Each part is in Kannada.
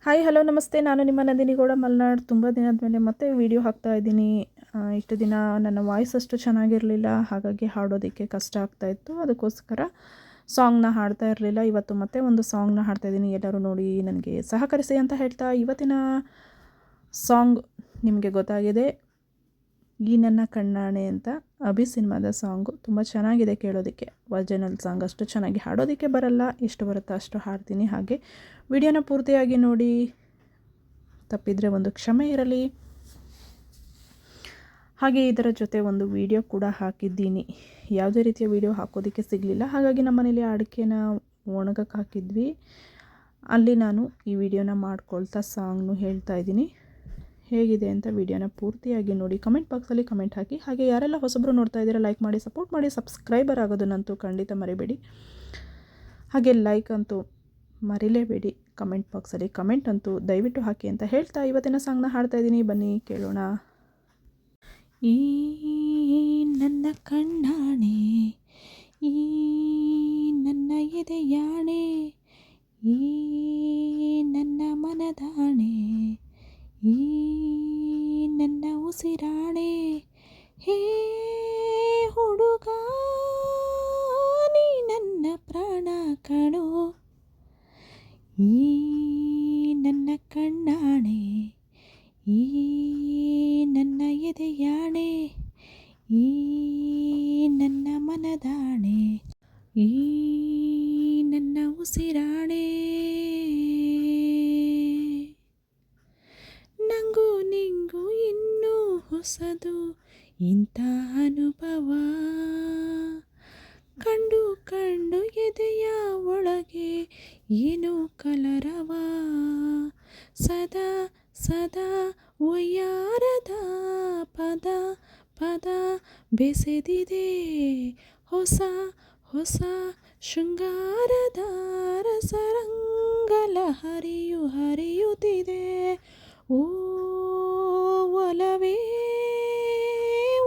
ಹಾಯ್ ಹಲೋ ನಮಸ್ತೆ. ನಾನು ನಿಮ್ಮ ನಂದಿನಿ ಗೌಡ ಮಲ್ನಾಡ್. ತುಂಬ ದಿನದ ಮೇಲೆ ಮತ್ತೆ ವಿಡಿಯೋ ಹಾಕ್ತಾ ಇದ್ದೀನಿ. ಇಷ್ಟು ದಿನ ನನ್ನ ವಾಯ್ಸ್ ಅಷ್ಟು ಚೆನ್ನಾಗಿರಲಿಲ್ಲ, ಹಾಗಾಗಿ ಹಾಡೋದಕ್ಕೆ ಕಷ್ಟ ಆಗ್ತಾಯಿತ್ತು. ಅದಕ್ಕೋಸ್ಕರ ಸಾಂಗ್ನ ಹಾಡ್ತಾ ಇರಲಿಲ್ಲ. ಇವತ್ತು ಮತ್ತೆ ಒಂದು ಸಾಂಗ್ನ ಹಾಡ್ತಾ ಇದ್ದೀನಿ. ಎಲ್ಲರೂ ನೋಡಿ ನನಗೆ ಸಹಕರಿಸಿ ಅಂತ ಹೇಳ್ತಾ, ಇವತ್ತಿನ ಸಾಂಗ್ ನಿಮಗೆ ಗೊತ್ತಾಗಿದೆ, ಈ ನನ್ನ ಕಣ್ಣಾಣೆ ಅಂತ ಅಭಿ ಸಿನಿಮಾದ ಸಾಂಗು. ತುಂಬ ಚೆನ್ನಾಗಿದೆ ಕೇಳೋದಕ್ಕೆ. ಒರಿಜಿನಲ್ ಸಾಂಗ್ ಅಷ್ಟು ಚೆನ್ನಾಗಿ ಹಾಡೋದಕ್ಕೆ ಬರಲ್ಲ, ಎಷ್ಟು ಬರುತ್ತೋ ಅಷ್ಟು ಹಾಡ್ತೀನಿ. ಹಾಗೆ ವಿಡಿಯೋನ ಪೂರ್ತಿಯಾಗಿ ನೋಡಿ, ತಪ್ಪಿದರೆ ಒಂದು ಕ್ಷಮೆ ಇರಲಿ. ಹಾಗೆ ಇದರ ಜೊತೆ ಒಂದು ವಿಡಿಯೋ ಕೂಡ ಹಾಕಿದ್ದೀನಿ. ಯಾವುದೇ ರೀತಿಯ ವಿಡಿಯೋ ಹಾಕೋದಕ್ಕೆ ಸಿಗಲಿಲ್ಲ, ಹಾಗಾಗಿ ನಮ್ಮ ಮನೇಲಿ ಅಡಿಕೆನ ಒಣಗಕ್ಕೆ ಹಾಕಿದ್ವಿ. ಅಲ್ಲಿ ನಾನು ಈ ವಿಡಿಯೋನ ಮಾಡ್ಕೊಳ್ತಾ ಸಾಂಗ್ನು ಹೇಳ್ತಾ ಇದ್ದೀನಿ. ಹೇಗಿದೆ ಅಂತ ವಿಡಿಯೋನ ಪೂರ್ತಿಯಾಗಿ ನೋಡಿ. ಕಮೆಂಟ್ ಬಾಕ್ಸಲ್ಲಿ ಕಮೆಂಟ್ ಹಾಕಿ. ಹಾಗೆ ಯಾರೆಲ್ಲ ಹೊಸಬರು ನೋಡ್ತಾ ಇದ್ದೀರಾ ಲೈಕ್ ಮಾಡಿ ಸಪೋರ್ಟ್ ಮಾಡಿ. ಸಬ್ಸ್ಕ್ರೈಬರ್ ಆಗೋದನ್ನಂತೂ ಖಂಡಿತ ಮರಿಬೇಡಿ. ಹಾಗೆ ಲೈಕ್ ಅಂತೂ ಮರಿಲೇಬೇಡಿ. ಕಮೆಂಟ್ ಬಾಕ್ಸಲ್ಲಿ ಕಮೆಂಟ್ ಅಂತೂ ದಯವಿಟ್ಟು ಹಾಕಿ ಅಂತ ಹೇಳ್ತಾ ಇವತ್ತಿನ ಸಾಂಗ್ನ ಹಾಡ್ತಾ ಇದ್ದೀನಿ. ಬನ್ನಿ ಕೇಳೋಣ. ಈ ನನ್ನ ಕಣ್ಣಾಣೆ, ಈ ನನ್ನ ಎದೆಯಾಣೆ, ಈ ನನ್ನ ಮನದಾಣೆ, ಈ ನನ್ನ ಉಸಿರಾಣೆ, ಹೇ ಹುಡುಗ ನೀ ನನ್ನ ಪ್ರಾಣ ಕಣೋ, ಈ ನನ್ನ ಕಣ್ಣಾಣೆ, ಈ ನನ್ನ ಎದೆಯಾಣೆ, ಈ ನನ್ನ ಮನದಾಣೆ, ಈ ನನ್ನ ಉಸಿರಾಣೆ. ನಂಗೂ ನಿಂಗೂ ಇನ್ನೂ ಹೊಸದು ಇಂಥ ಅನುಭವ, ಕಂಡು ಕಂಡು ಎದೆಯ ಒಳಗೆ ಏನೋ ಕಲರವ, ಸದಾ ಸದಾ ಒಯ್ಯಾರದ ಪದ ಪದ ಬೆಸೆದಿದೆ, ಹೊಸ ಹೊಸ ಶೃಂಗಾರದ ರಸರಂಗಲ ಹರಿಯುತ್ತಿದೆ. ಓ ಒಲವೇ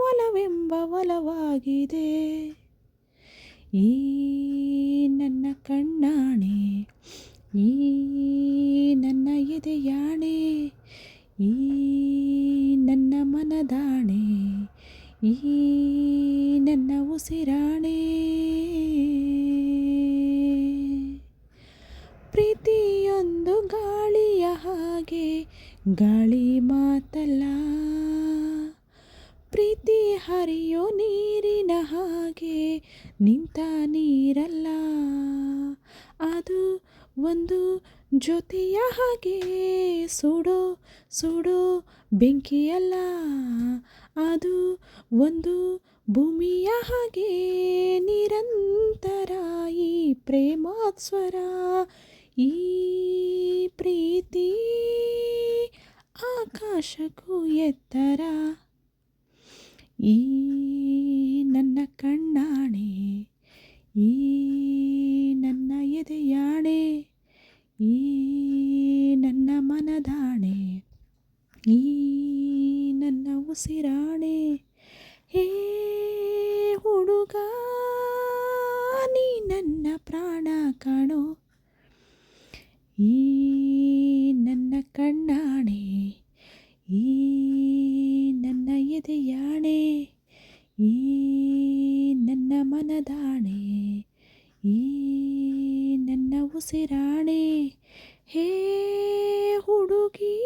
ಒಲವೆಂಬ ಒಲವಾಗಿದೆ, ಈ ನನ್ನ ಕಣ್ಣಾಣೆ, ಈ ನನ್ನ ಎದೆಯಾಣೆ, ಈ ನನ್ನ ಮನದಾಣೆ, ಈ ನನ್ನ ಉಸಿರಾಣೆ. ಪ್ರೀತಿಯೊಂದು ಗಾಳಿಯ ಹಾಗೆ, ಗಾಳಿ ಮಾತಲ್ಲ, ಪ್ರೀತಿ ಹರಿಯೋ ನೀರಿನ ಹಾಗೆ, ನಿಂತ ನೀರಲ್ಲ, ಅದು ಒಂದು ಜೊತೆಯ ಹಾಗೆ, ಸುಡೋ ಸುಡೋ ಬೆಂಕಿಯಲ್ಲ, ಅದು ಒಂದು ಭೂಮಿಯ ಹಾಗೆ, ನಿರಂತರ ಈ ಪ್ರೇಮಾಸ್ವರ, ಈ ಪ್ರೀತಿ ಆಕಾಶಕ್ಕೂ ಎತ್ತರ, ಈ ನನ್ನ ಕಣ್ಣಾಣೆ, ಈ ನನ್ನ ಎದೆಯಾಣೆ, ಈ ನನ್ನ ಮನದಾಣೆ, ಈ ನನ್ನ ಉಸಿರಾಣೆ, ಹೇ ಹುಡುಗ ನೀ ನನ್ನ ಪ್ರಾಣ ಕಣೋ, ಈ ನನ್ನ ಕಣ್ಣಾಣೆ, ಈ ನನ್ನ ಎದೆಯಾಣೆ, ಈ ನನ್ನ ಮನದಾಣೆ, ಈ ನನ್ನ ಉಸಿರಾಣೆ, ಹೇ ಹುಡುಗಿ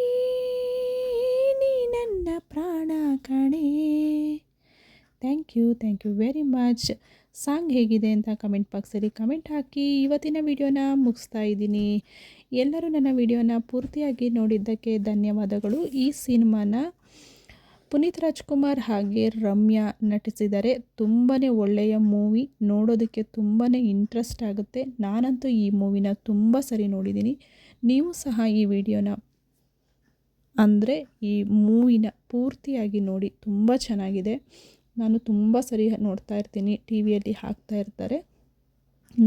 ನೀ ನನ್ನ ಪ್ರಾಣ ಕಣೆ. Thank you very much. Song ಹೇಗಿದೆ ಅಂತ ಕಮೆಂಟ್ ಬಾಕ್ಸಲ್ಲಿ ಕಮೆಂಟ್ ಹಾಕಿ. ಇವತ್ತಿನ ವಿಡಿಯೋನ ಮುಗಿಸ್ತಾ ಇದ್ದೀನಿ. ಎಲ್ಲರೂ ನನ್ನ ವಿಡಿಯೋನ ಪೂರ್ತಿಯಾಗಿ ನೋಡಿದ್ದಕ್ಕೆ ಧನ್ಯವಾದಗಳು. ಈ ಸಿನಿಮಾನ ಪುನೀತ್ ರಾಜ್ಕುಮಾರ್ ಹಾಗೆ ರಮ್ಯಾ ನಟಿಸಿದ್ದಾರೆ. ತುಂಬಾ ಒಳ್ಳೆಯ ಮೂವಿ, ನೋಡೋದಕ್ಕೆ ತುಂಬಾ ಇಂಟ್ರೆಸ್ಟ್ ಆಗುತ್ತೆ. ನಾನಂತೂ ಈ ಮೂವಿನ ತುಂಬ ಸರಿ ನೋಡಿದ್ದೀನಿ. ನೀವು ಸಹ ಈ ವಿಡಿಯೋನ ಅಂದರೆ ಈ ಮೂವಿನ ಪೂರ್ತಿಯಾಗಿ ನೋಡಿ, ತುಂಬ ಚೆನ್ನಾಗಿದೆ. ನಾನು ತುಂಬ ಸರಿ ನೋಡ್ತಾ ಇರ್ತೀನಿ, ಟಿ ವಿಯಲ್ಲಿ ಹಾಕ್ತಾ ಇರ್ತಾರೆ,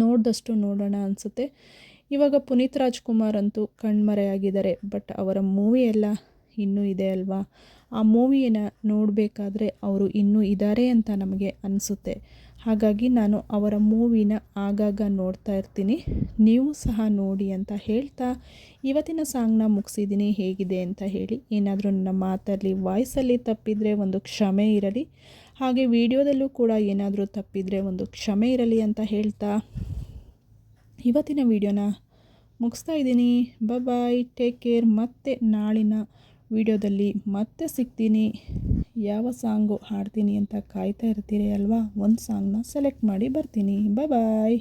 ನೋಡಿದಷ್ಟು ನೋಡೋಣ ಅನಿಸುತ್ತೆ. ಇವಾಗ ಪುನೀತ್ ರಾಜ್ಕುಮಾರ್ ಅಂತೂ ಕಣ್ಮರೆಯಾಗಿದ್ದಾರೆ, ಬಟ್ ಅವರ ಮೂವಿ ಎಲ್ಲ ಇನ್ನೂ ಇದೆ ಅಲ್ವಾ. ಆ ಮೂವಿಯನ್ನು ನೋಡಬೇಕಾದ್ರೆ ಅವರು ಇನ್ನೂ ಇದ್ದಾರೆ ಅಂತ ನಮಗೆ ಅನಿಸುತ್ತೆ. ಹಾಗಾಗಿ ನಾನು ಅವರ ಮೂವಿನ ಆಗಾಗ ನೋಡ್ತಾ ಇರ್ತೀನಿ. ನೀವು ಸಹ ನೋಡಿ ಅಂತ ಹೇಳ್ತಾ ಇವತ್ತಿನ ಸಾಂಗ್ನ ಮುಗಿಸಿದ್ದೀನಿ. ಹೇಗಿದೆ ಅಂತ ಹೇಳಿ. ಏನಾದರೂ ನನ್ನ ಮಾತಲ್ಲಿ ವಾಯ್ಸಲ್ಲಿ ತಪ್ಪಿದರೆ ಒಂದು ಕ್ಷಮೆ ಇರಲಿ. ಹಾಗೆ ವಿಡಿಯೋದಲ್ಲೂ ಕೂಡ ಏನಾದರೂ ತಪ್ಪಿದರೆ ಒಂದು ಕ್ಷಮೆ ಇರಲಿ ಅಂತ ಹೇಳ್ತಾ ಇವತ್ತಿನ ವಿಡಿಯೋನ ಮುಗಿಸ್ತಾ ಇದ್ದೀನಿ. ಬಾಯ್, ಟೇಕ್ ಕೇರ್. ಮತ್ತೆ ನಾಳಿನ ವಿಡಿಯೋದಲ್ಲಿ ಮತ್ತೆ ಸಿಗ್ತೀನಿ. ಯಾವ ಸಾಂಗು ಹಾಡ್ತೀನಿ ಅಂತ ಕಾಯ್ತಾ ಇರ್ತೀರಿ ಅಲ್ವಾ? ಒಂದು ಸಾಂಗ್ನ ಸೆಲೆಕ್ಟ್ ಮಾಡಿ ಬರ್ತೀನಿ. ಬಾಯ್.